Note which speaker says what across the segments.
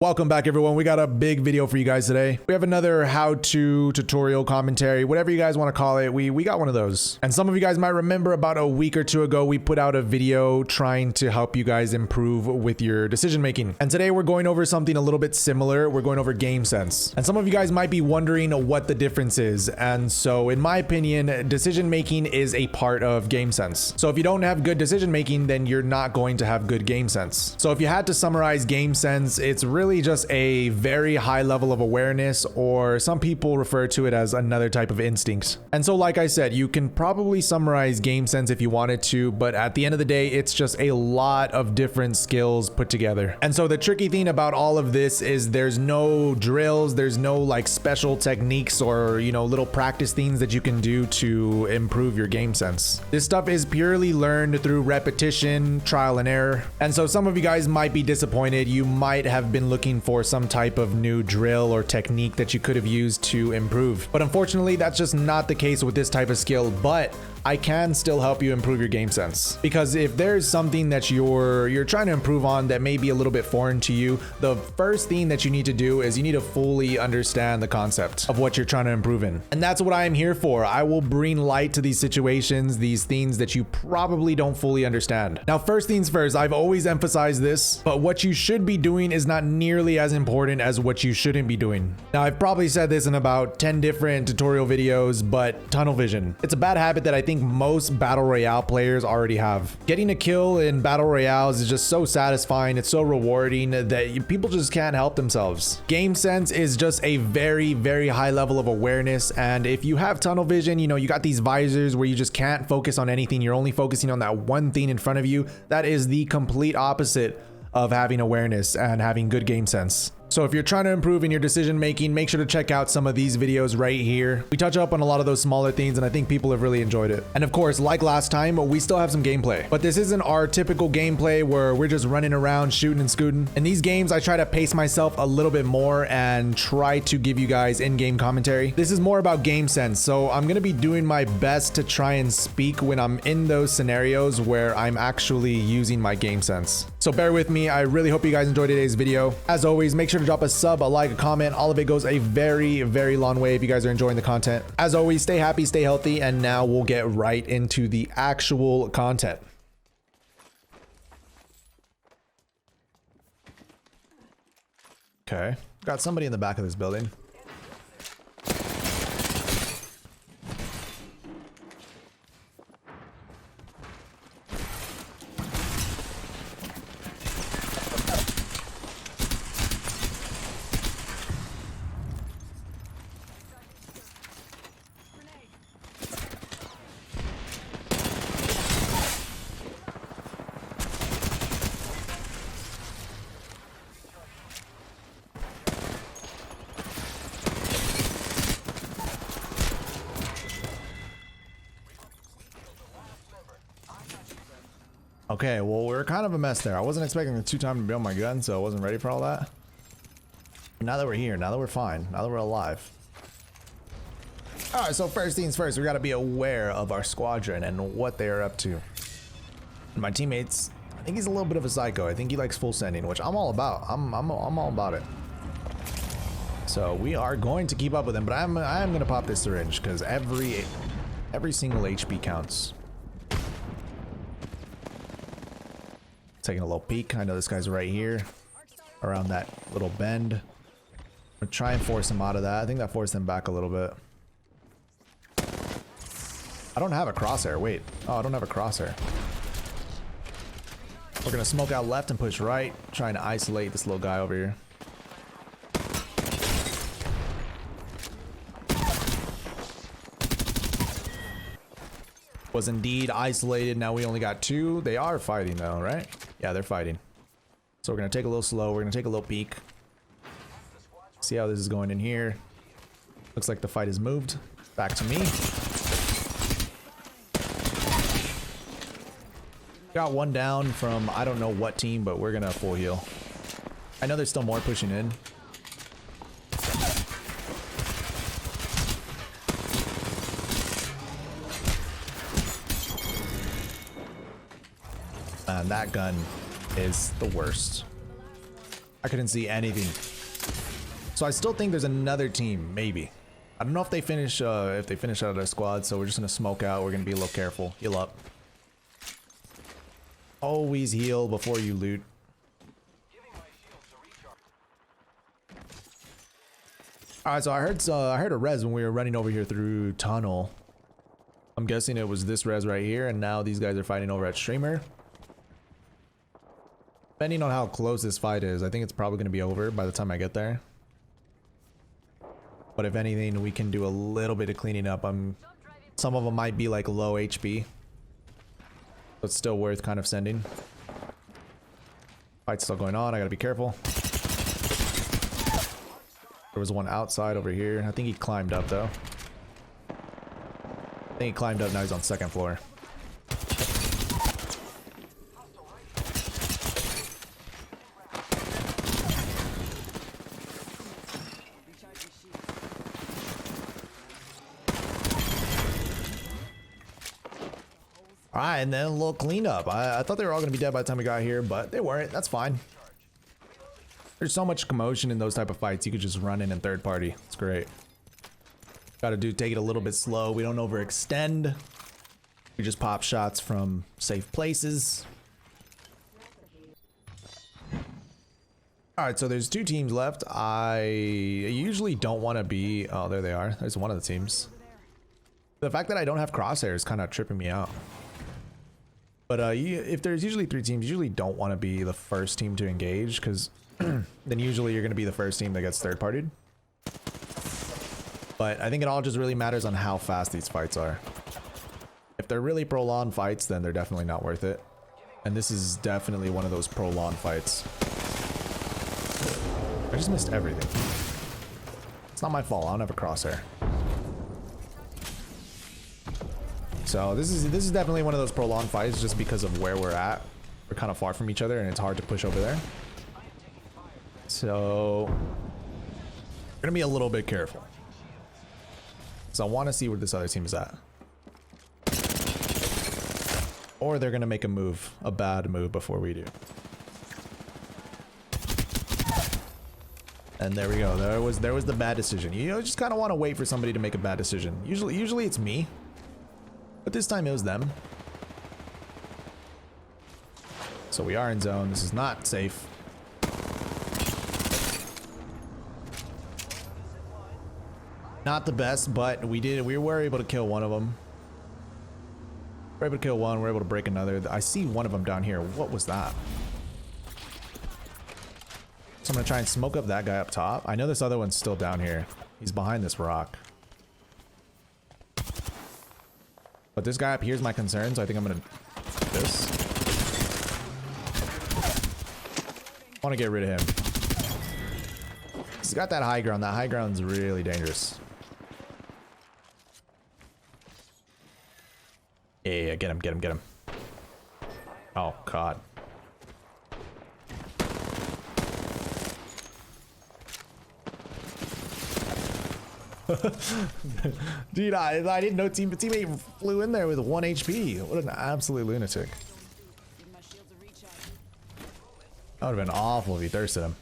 Speaker 1: Welcome back, everyone. We got a big video for you guys today. We have another how-to tutorial commentary, whatever you guys want to call it. We got one of those. And some of you guys might remember about a week or two ago, we put out a video trying to help you guys improve with your decision making. And today we're going over something a little bit similar. We're going over game sense. And some of you guys might be wondering what the difference is. And so in my opinion, decision making is a part of game sense. So if you don't have good decision making, then you're not going to have good game sense. So if you had to summarize game sense, it's really just a very high level of awareness, or some people refer to it as another type of instinct. And so like I said, you can probably summarize game sense if you wanted to, but at the end of the day, it's just a lot of different skills put together. And so the tricky thing about all of this is there's no drills, there's no like special techniques or, you know, little practice things that you can do to improve your game sense. This stuff is purely learned through repetition, trial and error. And so some of you guys might be disappointed. You might have been looking for some type of new drill or technique that you could have used to improve. But unfortunately, that's just not the case with this type of skill, but I can still help you improve your game sense. Because if there's something that you're trying to improve on that may be a little bit foreign to you, the first thing that you need to do is you need to fully understand the concept of what you're trying to improve in. And that's what I am here for. I will bring light to these situations, these things that you probably don't fully understand. Now, first things first, I've always emphasized this, but what you should be doing is not nearly as important as what you shouldn't be doing. Now, I've probably said this in about 10 different tutorial videos, but tunnel vision. It's a bad habit that I think most battle royale players already have. Getting a kill in battle royales is just so satisfying. It's so rewarding that people just can't help themselves. Game sense is just a very, very high level of awareness. And if you have tunnel vision, you know, you got these visors where you just can't focus on anything. You're only focusing on that one thing in front of you. That is the complete opposite of having awareness and having good game sense. So if you're trying to improve in your decision making, make sure to check out some of these videos right here. We touch up on a lot of those smaller things, and I think people have really enjoyed it. And of course, like last time, we still have some gameplay. But this isn't our typical gameplay where we're just running around shooting and scooting. In these games, I try to pace myself a little bit more and try to give you guys in-game commentary. This is more about game sense, so I'm gonna be doing my best to try and speak when I'm in those scenarios where I'm actually using my game sense. So bear with me. I really hope you guys enjoyed today's video. As always, make sure to drop a sub, a like, a comment. All of it goes a very, very long way if you guys are enjoying the content. As always, stay happy, stay healthy, and now we'll get right into the actual content. Okay, got somebody in the back of this building. Okay, well, we're kind of a mess there. I wasn't expecting the two-time to be on my gun, so I wasn't ready for all that. But now that we're here, now that we're fine, now that we're alive. All right, so first things first, we got to be aware of our squadron and what they are up to. My teammates, I think he's a little bit of a psycho. I think he likes full sending, which I'm all about. I'm all about it. So we are going to keep up with him, but I am going to pop this syringe because every single HP counts. Taking a little peek. I know this guy's right here around that little bend. I'm gonna try and force him out of that. I think that forced him back a little bit. I don't have a crosshair. Wait. Oh, I don't have a crosshair. We're gonna smoke out left and push right, trying to isolate this little guy over here. Was indeed isolated. Now we only got two. They are fighting though, right? Yeah, they're fighting. So we're gonna take a little slow. We're gonna take a little peek. See how this is going in here. Looks like the fight has moved. Back to me. Got one down from I don't know what team, but we're gonna full heal. I know there's still more pushing in. Man, that gun is the worst. I couldn't see anything. So I still think there's another team, maybe. I don't know if they finish out of their squad, so we're just gonna smoke out. We're gonna be a little careful. Heal up. Always heal before you loot. Alright, so I heard a res when we were running over here through tunnel. I'm guessing it was this res right here, and now these guys are fighting over at streamer. Depending on how close this fight is, I think it's probably gonna be over by the time I get there. But if anything, we can do a little bit of cleaning up. Some of them might be like low HP. But still worth kind of sending. Fight's still going on, I gotta be careful. There was one outside over here. I think he climbed up though. I think he climbed up, now he's on second floor. Alright, and then a little cleanup. I thought they were all going to be dead by the time we got here, but they weren't. That's fine. There's so much commotion in those type of fights. You could just run in third party. It's great. Gotta take it a little bit slow. We don't overextend. We just pop shots from safe places. Alright, so there's two teams left. I usually don't want to be... Oh, there they are. There's one of the teams. The fact that I don't have crosshairs is kind of tripping me out. But if there's usually three teams, you usually don't want to be the first team to engage, because then usually you're going to be the first team that gets third partied. But I think it all just really matters on how fast these fights are. If they're really prolonged fights, then they're definitely not worth it. And this is definitely one of those prolonged fights. I just missed everything. It's not my fault, I don't have a crosshair. So this is definitely one of those prolonged fights just because of where we're at. We're kind of far from each other and it's hard to push over there. So we're gonna be a little bit careful. So I want to see where this other team is at. Or they're gonna make a move, a bad move before we do. And there we go. There was the bad decision. You just kind of want to wait for somebody to make a bad decision. Usually it's me. But this time it was them. So we are in zone. This is not safe. Not the best, but we were able to kill one of them. We're able to kill one, we're able to break another. I see one of them down here. What was that? So I'm gonna try and smoke up that guy up top. I know this other one's still down here. He's behind this rock. But this guy up here is my concern, so I think I'm gonna do this. I want to get rid of him. He's got that high ground. That high ground's really dangerous. Yeah, get him, get him, get him. Oh, God. Dude, I didn't know teammate flew in there with 1 HP. What an absolute lunatic. That would have been awful if he thirsted him.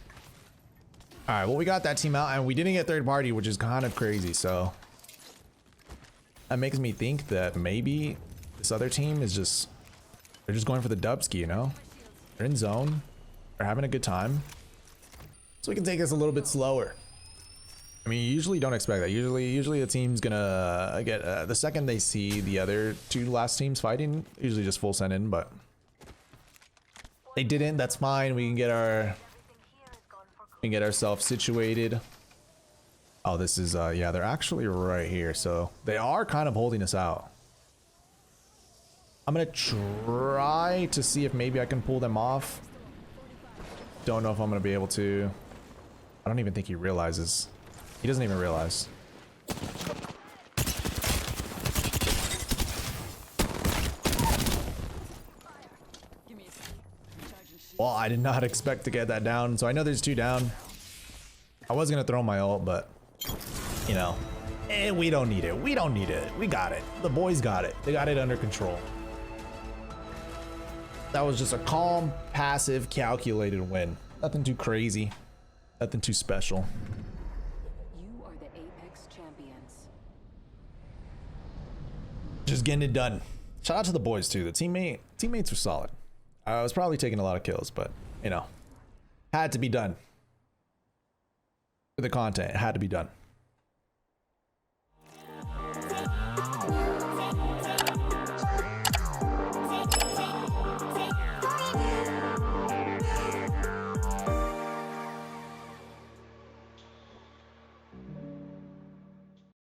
Speaker 1: Alright, well, we got that team out and we didn't get third party, which is kind of crazy, so that makes me think that maybe this other team is they're just going for the dubski, you know? They're in zone. They're having a good time. So we can take this a little bit slower. I mean, you usually don't expect that. Usually the team's gonna get the second they see the other two last teams fighting, usually just full send in, but they didn't. That's fine. We can get ourselves situated. Oh, this is yeah, they're actually right here, so they are kind of holding us out. I'm gonna try to see if maybe I can pull them off. Don't know if I'm gonna be able to. I don't even think he realizes. He doesn't even realize. Well, I did not expect to get that down, so I know there's two down. I was gonna throw my ult, but you know, we don't need it. We don't need it. We got it. The boys got it. They got it under control. That was just a calm, passive, calculated win. Nothing too crazy. Nothing too special.
Speaker 2: You are the Apex champions.
Speaker 1: Just getting it done. Shout out to the boys too. The teammates were solid. I was probably taking a lot of kills, but you know, had to be done. For the content, it had to be done.